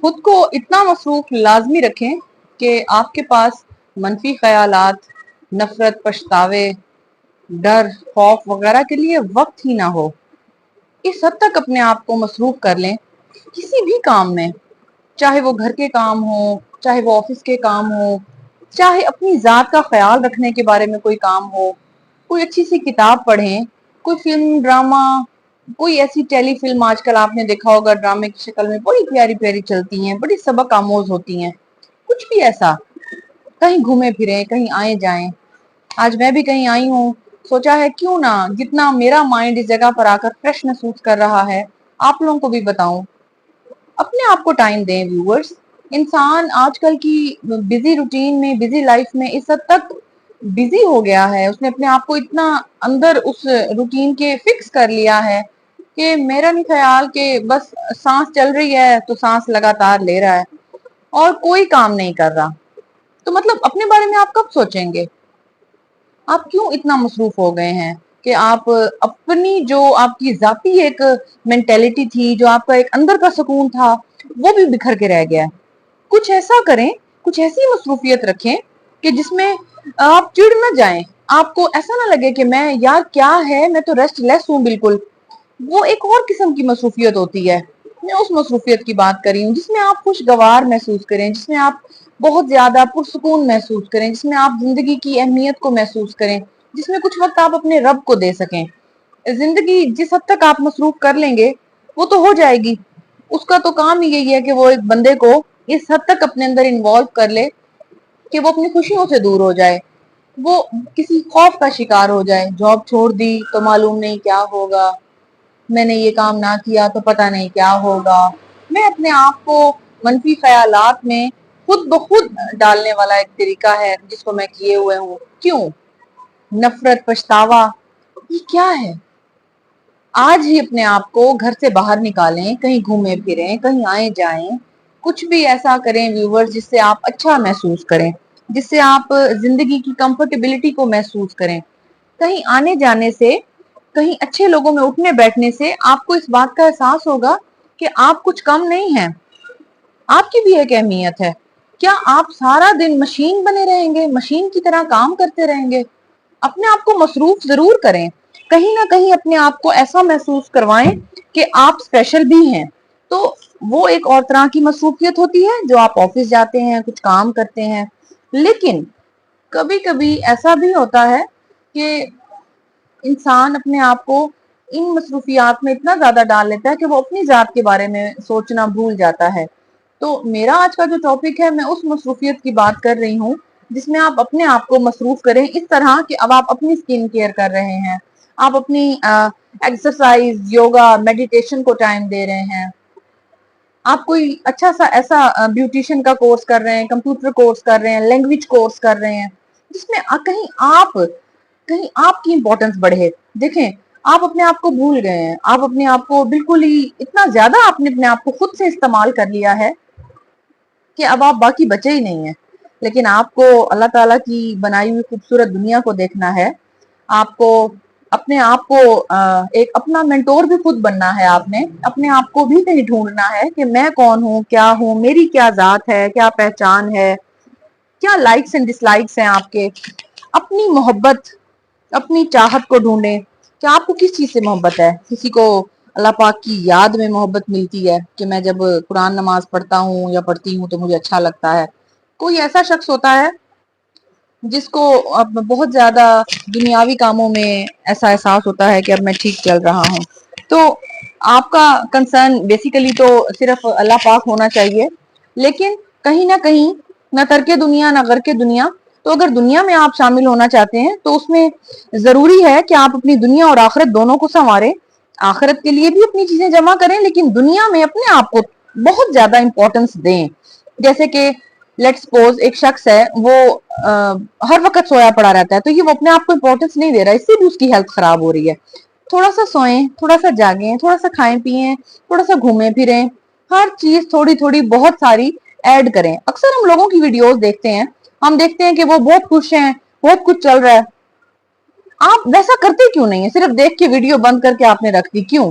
خود کو اتنا مصروف لازمی رکھیں کہ آپ کے پاس منفی خیالات، نفرت، پچھتاوے، ڈر، خوف وغیرہ کے لیے وقت ہی نہ ہو۔ اس حد تک اپنے آپ کو مصروف کر لیں کسی بھی کام میں، چاہے وہ گھر کے کام ہو، چاہے وہ آفس کے کام ہو، چاہے اپنی ذات کا خیال رکھنے کے بارے میں کوئی کام ہو، کوئی اچھی سی کتاب پڑھیں، کوئی فلم، ڈرامہ، کوئی ایسی ٹیلی فلم آج کل آپ نے دیکھا ہوگا ڈرامے کی شکل میں بڑی پیاری پیاری چلتی ہیں، بڑی سبق آموز ہوتی ہیں، کچھ بھی ایسا، کہیں گھومے پھریں، کہیں آئے جائیں۔ آج میں بھی کہیں آئی ہوں، سوچا ہے کیوں نہ جتنا میرا مائنڈ اس جگہ پر آ کر فریش محسوس کر رہا ہے آپ لوگوں کو بھی بتاؤں۔ اپنے آپ کو ٹائم دیں ویورز۔ انسان آج کل کی بزی روٹین میں، بزی لائف میں اس حد تک بزی ہو گیا ہے، اس نے اپنے آپ کو اتنا اندر اس روٹین کے فکس کر لیا ہے کہ میرا نہیں خیال کہ بس سانس چل رہی ہے تو سانس لگاتار لے رہا ہے اور کوئی کام نہیں کر رہا۔ تو مطلب اپنے بارے میں آپ کب سوچیں گے؟ آپ کیوں اتنا مصروف ہو گئے ہیں کہ آپ اپنی جو آپ کی ذاتی ایک مینٹیلٹی تھی، جو آپ کا ایک اندر کا سکون تھا، وہ بھی بکھر کے رہ گیا ہے۔ کچھ ایسا کریں، کچھ ایسی مصروفیت رکھیں کہ جس میں آپ چڑ نہ جائیں، آپ کو ایسا نہ لگے کہ میں یار کیا ہے، میں تو ریسٹ لیس ہوں بالکل۔ وہ ایک اور قسم کی مصروفیت ہوتی ہے۔ میں اس مصروفیت کی بات کر رہی ہوں جس میں آپ خوشگوار محسوس کریں، جس میں آپ بہت زیادہ پرسکون محسوس کریں، جس میں آپ زندگی کی اہمیت کو محسوس کریں، جس میں کچھ وقت آپ اپنے رب کو دے سکیں۔ زندگی جس حد تک آپ مصروف کر لیں گے وہ تو ہو جائے گی، اس کا تو کام ہی یہی ہے کہ وہ ایک بندے کو اس حد تک اپنے اندر انوالو کر لے کہ وہ اپنی خوشیوں سے دور ہو جائے، وہ کسی خوف کا شکار ہو جائے۔ جاب چھوڑ دی تو معلوم نہیں کیا ہوگا، میں نے یہ کام نہ کیا تو پتہ نہیں کیا ہوگا۔ میں اپنے آپ کو منفی خیالات میں خود بخود ڈالنے والا ایک طریقہ ہے جس کو میں کیے ہوئے ہوں۔ کیوں؟ نفرت، پچھتاوا، یہ کیا ہے؟ آج ہی اپنے آپ کو گھر سے باہر نکالیں، کہیں گھومے پھریں، کہیں آئے جائیں، کچھ بھی ایسا کریں ویورز جس سے آپ اچھا محسوس کریں، جس سے آپ زندگی کی کمفرٹیبلٹی کو محسوس کریں۔ کہیں آنے جانے سے، کہیں اچھے لوگوں میں اٹھنے بیٹھنے سے آپ کو اس بات کا احساس ہوگا کہ آپ کچھ کم نہیں ہیں، آپ کی بھی ایک اہمیت ہے۔ کیا آپ سارا دن مشین بنے رہیں گے، مشین کی طرح کام کرتے رہیں گے؟ اپنے آپ کو مصروف ضرور کریں، کہیں نہ کہیں اپنے آپ کو ایسا محسوس کروائیں کہ آپ اسپیشل بھی ہیں۔ تو وہ ایک اور طرح کی مصروفیت ہوتی ہے جو آپ آفس جاتے ہیں، کچھ کام کرتے ہیں۔ لیکن کبھی کبھی ایسا بھی ہوتا ہے کہ انسان اپنے آپ کو ان مصروفیات میں اتنا زیادہ ڈال لیتا ہے کہ وہ اپنی ذات کے بارے میں سوچنا بھول جاتا ہے۔ تو میرا آج کا جو ٹاپک ہے، میں اس مصروفیت کی بات کر رہی ہوں جس میں آپ اپنے آپ کو مصروف کریں اس طرح کہ اب آپ اپنی سکن کیئر کر رہے ہیں، آپ اپنی ایکسرسائز، یوگا، میڈیٹیشن کو ٹائم دے رہے ہیں، آپ کوئی اچھا سا ایسا بیوٹیشن کا کورس کر رہے ہیں، کمپیوٹر کورس کر رہے ہیں، لینگویج کورس کر رہے ہیں، جس میں کہیں آپ کی امپورٹنس بڑھے۔ دیکھیں، آپ اپنے آپ کو بھول گئے ہیں، آپ اپنے آپ کو بالکل ہی اتنا زیادہ آپ نے اپنے آپ کو خود سے استعمال کر لیا ہے کہ اب آپ باقی بچے ہی نہیں ہیں۔ لیکن آپ کو اللہ تعالیٰ کی بنائی ہوئی خوبصورت دنیا کو دیکھنا ہے، آپ کو اپنے آپ کو ایک اپنا مینٹور بھی خود بننا ہے، آپ نے اپنے آپ کو بھی کہیں ڈھونڈنا ہے کہ میں کون ہوں، کیا ہوں، میری کیا ذات ہے، کیا پہچان ہے، کیا لائکس اینڈ ڈس لائکس ہیں آپ کے۔ اپنی محبت، اپنی چاہت کو ڈھونڈیں کہ آپ کو کس چیز سے محبت ہے۔ کسی کو اللہ پاک کی یاد میں محبت ملتی ہے کہ میں جب قرآن نماز پڑھتا ہوں یا پڑھتی ہوں تو مجھے اچھا لگتا ہے۔ کوئی ایسا شخص ہوتا ہے جس کو اب بہت زیادہ دنیاوی کاموں میں ایسا احساس ہوتا ہے کہ اب میں ٹھیک چل رہا ہوں۔ تو آپ کا کنسرن بیسیکلی تو صرف اللہ پاک ہونا چاہیے، لیکن کہیں نہ کہیں نہ ترک دنیا نہ غرق دنیا۔ تو اگر دنیا میں آپ شامل ہونا چاہتے ہیں تو اس میں ضروری ہے کہ آپ اپنی دنیا اور آخرت دونوں کو سنواریں۔ آخرت کے لیے بھی اپنی چیزیں جمع کریں، لیکن دنیا میں اپنے آپ کو بہت زیادہ امپورٹنس دیں۔ جیسے کہ لیٹ سپوز ایک شخص ہے، وہ ہر وقت سویا پڑا رہتا ہے، تو یہ وہ اپنے آپ کو امپورٹنس نہیں دے رہا، اس سے بھی اس کی ہیلتھ خراب ہو رہی ہے۔ تھوڑا سا سوئیں، تھوڑا سا جاگیں، تھوڑا سا کھائیں پیئیں، تھوڑا سا گھومیں پھریں، ہر چیز تھوڑی تھوڑی بہت ساری ایڈ کریں۔ اکثر ہم لوگوں کی ویڈیوز دیکھتے ہیں، ہم دیکھتے ہیں کہ وہ بہت خوش ہیں، بہت کچھ چل رہا ہے۔ آپ ویسا کرتے کیوں نہیں ہیں؟ صرف دیکھ کے ویڈیو بند کر کے آپ نے رکھ دی، کیوں؟